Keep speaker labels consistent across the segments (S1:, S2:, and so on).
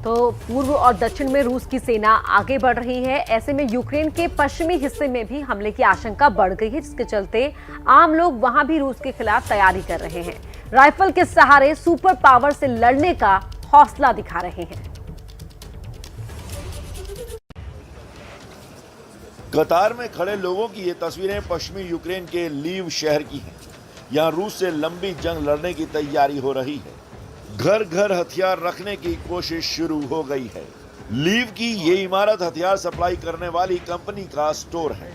S1: तो पूर्व और दक्षिण में रूस की सेना आगे बढ़ रही है। ऐसे में यूक्रेन के पश्चिमी हिस्से में भी हमले की आशंका बढ़ गई है, जिसके चलते आम लोग वहां भी रूस के खिलाफ तैयारी कर रहे हैं। राइफल के सहारे सुपर पावर से लड़ने का हौसला दिखा रहे हैं।
S2: कतार में खड़े लोगों की ये तस्वीरें पश्चिमी यूक्रेन के लीव शहर की हैं। यहाँ रूस से लंबी जंग लड़ने की तैयारी हो रही है। घर घर हथियार रखने की कोशिश शुरू हो गई है। लीव की ये इमारत हथियार सप्लाई करने वाली कंपनी का स्टोर है,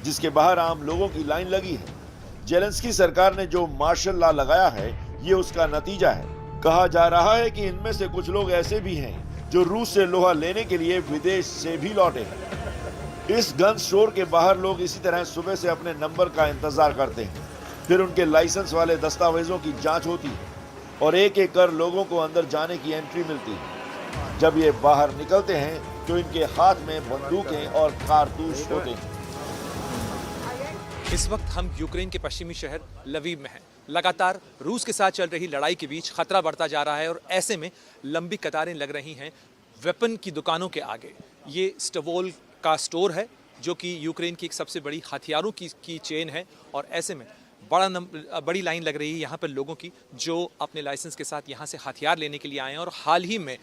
S2: जिसके बाहर आम लोगों की लाइन लगी है। जेलेंस्की सरकार ने जो मार्शल लॉ लगाया है, ये उसका नतीजा है। कहा जा रहा है कि इनमें से कुछ लोग ऐसे भी हैं जो रूस से लोहा लेने के लिए विदेश से भी लौटे हैं। इस गन स्टोर के बाहर लोग इसी तरह सुबह से अपने नंबर का इंतजार करते हैं। फिर उनके लाइसेंस वाले दस्तावेजों की जांच होती है और एक एक कर लोगों को अंदर जाने की एंट्री मिलती है। जब ये बाहर निकलते हैं तो इनके हाथ में बंदूकें और कारतूस होते हैं।
S3: इस वक्त हम यूक्रेन के पश्चिमी शहर लवीव में हैं। लगातार रूस के साथ चल रही लड़ाई के बीच खतरा बढ़ता जा रहा है और ऐसे में लंबी कतारें लग रही हैं वेपन की दुकानों के आगे। ये स्टवोल का स्टोर है जो कि यूक्रेन की एक सबसे बड़ी हथियारों की चेन है और ऐसे में बड़ी लाइन लग रही है यहाँ पर लोगों की जो अपने लाइसेंस के साथ यहाँ से हथियार लेने के लिए आए हैं। और हाल ही में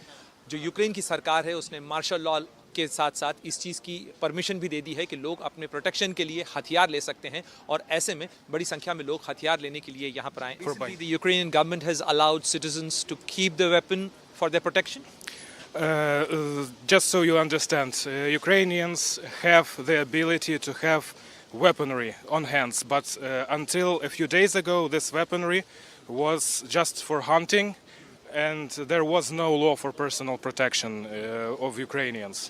S3: जो यूक्रेन की सरकार है उसने मार्शल लॉ के साथ साथ इस चीज़ की परमिशन भी दे दी है कि लोग अपने प्रोटेक्शन के लिए हथियार ले सकते हैं और ऐसे में बड़ी संख्या में लोग हथियार लेने के लिए यहाँ पर आए। The Ukrainian government has allowed citizens to keep the weapon for their protection.
S4: Just so you understand, Ukrainians have the ability to have weaponry on hands, but until a few days ago this weaponry was just for hunting and there was no law for personal protection of Ukrainians.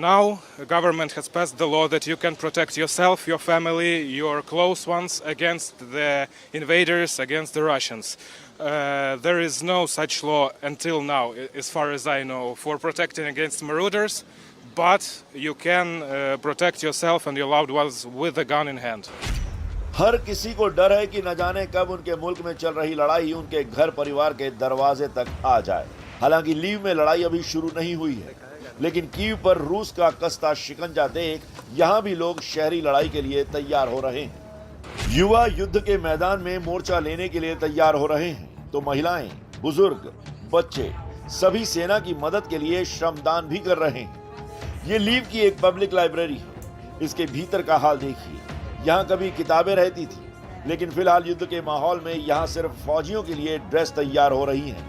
S4: Now the government has passed the law that you can protect yourself, your family, your close ones against the invaders, against the Russians. There is no such law until now, as far as I know, for protecting against marauders, but you can protect yourself and your loved ones with a gun in hand.
S2: हर किसी को डर है कि न जाने कब उनके मुल्क में चल रही लड़ाई उनके घर परिवार के दरवाजे तक आ जाए। हालांकि लीव में लड़ाई अभी शुरू नहीं हुई है, लेकिन कीव पर रूस का कसता शिकंजा देख यहाँ भी लोग शहरी लड़ाई के लिए तैयार हो रहे हैं। युवा युद्ध के मैदान में मोर्चा लेने के लिए तैयार हो रहे हैं, तो महिलाएं, बुजुर्ग, बच्चे सभी सेना की मदद के लिए श्रमदान भी कर रहे हैं। ये लीव की एक पब्लिक लाइब्रेरी है। इसके भीतर का हाल देखिए। यहाँ कभी किताबें रहती थी, लेकिन फिलहाल युद्ध के माहौल में यहाँ सिर्फ फौजियों के लिए ड्रेस तैयार हो रही हैं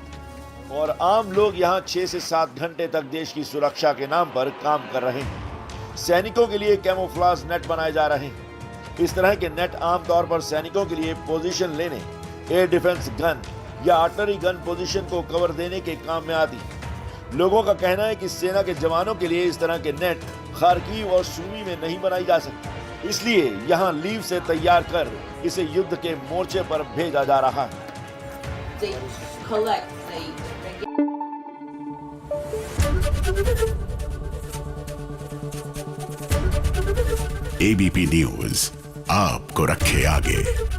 S2: और आम लोग यहाँ 6 से 7 घंटे तक देश की सुरक्षा के नाम पर काम कर रहे हैं। सैनिकों के लिए कैमोफ्लेज नेट बनाए जा रहे हैं। इस तरह के नेट आमतौर पर सैनिकों के लिए पोजीशन लेने, एयर डिफेंस गन या आर्टिलरी गन पोजीशन को कवर देने के काम में आती है। लोगों का कहना है कि सेना के जवानों के लिए इस तरह के नेट खार्किव और सूमी में नहीं बनाई जा सकती, इसलिए यहाँ लीव से तैयार कर इसे युद्ध के मोर्चे पर भेजा जा रहा है।
S5: एबीपी न्यूज आपको रखे आगे।